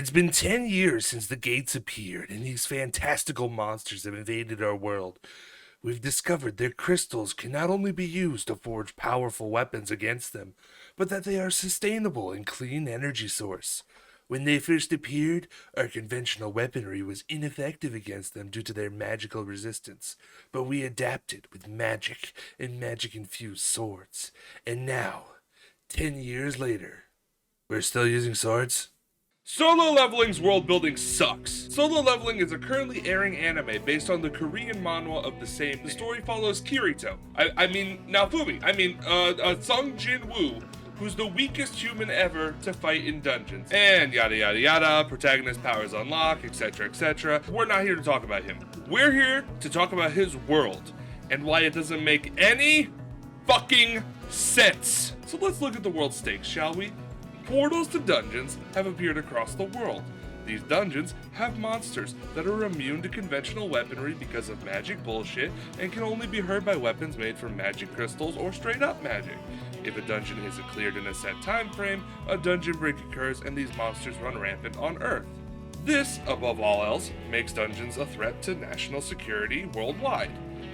It's been 10 years since the gates appeared, and these fantastical monsters have invaded our world. We've discovered their crystals can not only be used to forge powerful weapons against them, but that they are sustainable and clean energy source. When they first appeared, our conventional weaponry was ineffective against them due to their magical resistance, but we adapted with magic and magic-infused swords. And now, 10 years later, we're still using swords? Solo leveling's world building sucks. Solo Leveling is a currently airing anime based on the Korean manhwa of the same name. The story follows Kirito, Sung Jin Woo, who's the weakest human ever to fight in dungeons. And yada yada yada, protagonist powers unlock, etc, etc. We're not here to talk about him. We're here to talk about his world, and why it doesn't make any fucking sense. So let's look at the world stakes, shall we? Portals to dungeons have appeared across the world. These dungeons have monsters that are immune to conventional weaponry because of magic bullshit and can only be hurt by weapons made from magic crystals or straight up magic. If a dungeon isn't cleared in a set time frame, a dungeon break occurs and these monsters run rampant on Earth. This, above all else, makes dungeons a threat to national security worldwide.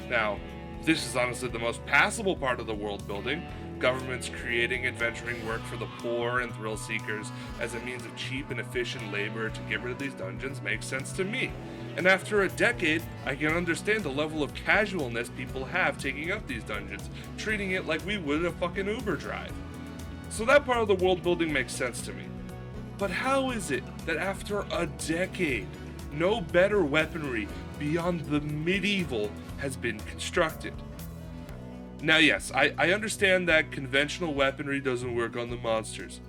Now, this is honestly the most passable part of the world building. Governments creating adventuring work for the poor and thrill seekers as a means of cheap and efficient labor to get rid of these dungeons makes sense to me. And after a decade, I can understand the level of casualness people have taking up these dungeons, treating it like we would a fucking Uber drive. So that part of the world building makes sense to me. But how is it that after a decade, no better weaponry beyond the medieval has been constructed? Now yes, I understand that conventional weaponry doesn't work on the monsters.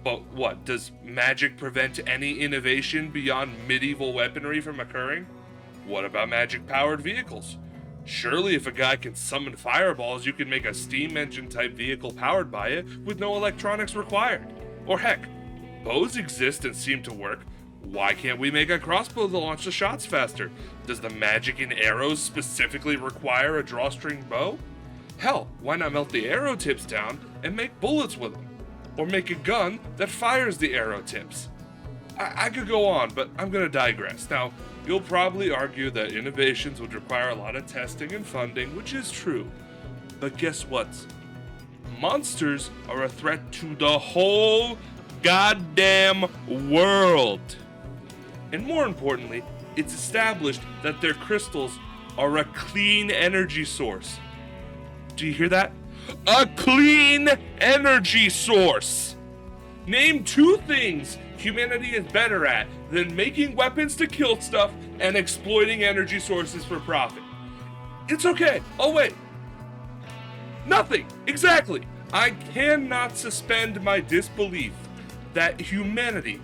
But what, does magic prevent any innovation beyond medieval weaponry from occurring? What about magic-powered vehicles? Surely if a guy can summon fireballs, you can make a steam engine type vehicle powered by it with no electronics required. Or heck, bows exist and seem to work. Why can't we make a crossbow to launch the shots faster? Does the magic in arrows specifically require a drawstring bow? Hell, why not melt the arrow tips down and make bullets with them? Or make a gun that fires the arrow tips? I could go on, but I'm gonna digress. Now, you'll probably argue that innovations would require a lot of testing and funding, which is true. But guess what? Monsters are a threat to the whole goddamn world. And more importantly, it's established that their crystals are a clean energy source. Do you hear that? A clean energy source! Name two things humanity is better at than making weapons to kill stuff and exploiting energy sources for profit. It's okay. Oh wait. Nothing. Exactly. I cannot suspend my disbelief that humanity,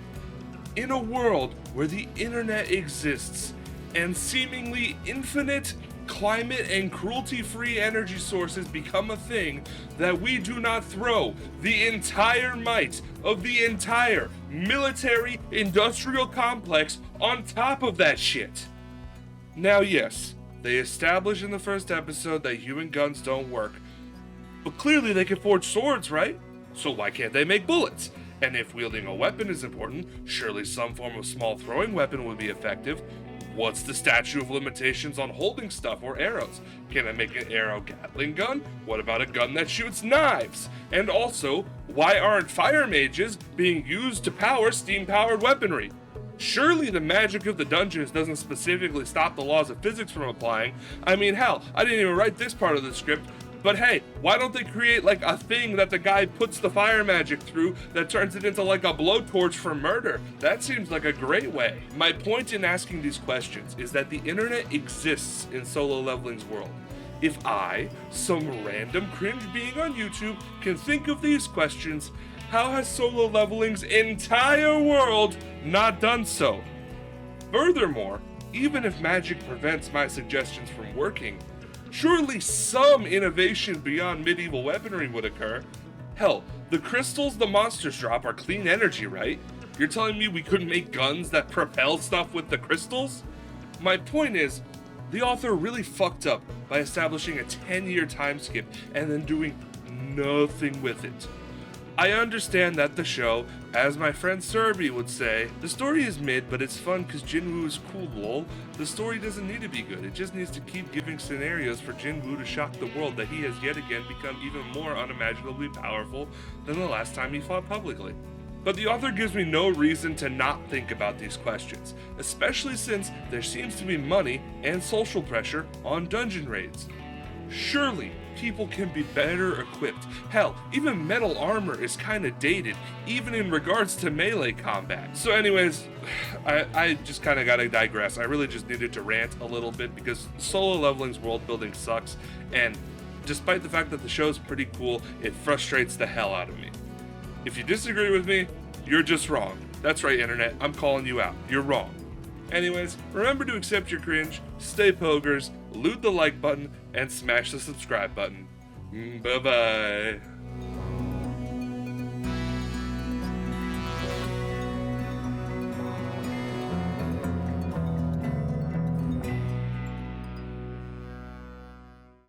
in a world where the internet exists and seemingly infinite climate and cruelty-free energy sources become a thing, that we do not throw the entire might of the entire military industrial complex on top of that shit. Now yes, they established in the first episode that human guns don't work, but clearly they can forge swords, right? So why can't they make bullets? And if wielding a weapon is important, surely some form of small throwing weapon would be effective. What's the statute of limitations on holding stuff or arrows? Can I make an arrow Gatling gun? What about a gun that shoots knives? And also, why aren't fire mages being used to power steam-powered weaponry? Surely the magic of the dungeons doesn't specifically stop the laws of physics from applying. I mean, hell, I didn't even write this part of the script, but hey, why don't they create like a thing that the guy puts the fire magic through that turns it into like a blowtorch for murder? That seems like a great way. My point in asking these questions is that the internet exists in Solo Leveling's world. If I, some random cringe being on YouTube, can think of these questions, how has Solo Leveling's entire world not done so? Furthermore, even if magic prevents my suggestions from working, surely some innovation beyond medieval weaponry would occur. Hell, the crystals the monsters drop are clean energy, right? You're telling me we couldn't make guns that propel stuff with the crystals? My point is, the author really fucked up by establishing a 10-year time skip and then doing nothing with it. I understand that the show, as my friend Serby would say, the story is mid, but it's fun because Jinwoo is cool, lol. The story doesn't need to be good, it just needs to keep giving scenarios for Jinwoo to shock the world that he has yet again become even more unimaginably powerful than the last time he fought publicly. But the author gives me no reason to not think about these questions, especially since there seems to be money and social pressure on dungeon raids. Surely, people can be better equipped. Hell, even metal armor is kinda dated, even in regards to melee combat. So anyways, I just kinda gotta digress. I really just needed to rant a little bit because solo leveling's world building sucks, and despite the fact that the show's pretty cool, it frustrates the hell out of me. If you disagree with me, you're just wrong. That's right, internet, I'm calling you out. You're wrong. Anyways, remember to accept your cringe, stay pogers, loot the like button, and smash the subscribe button. Bye-bye.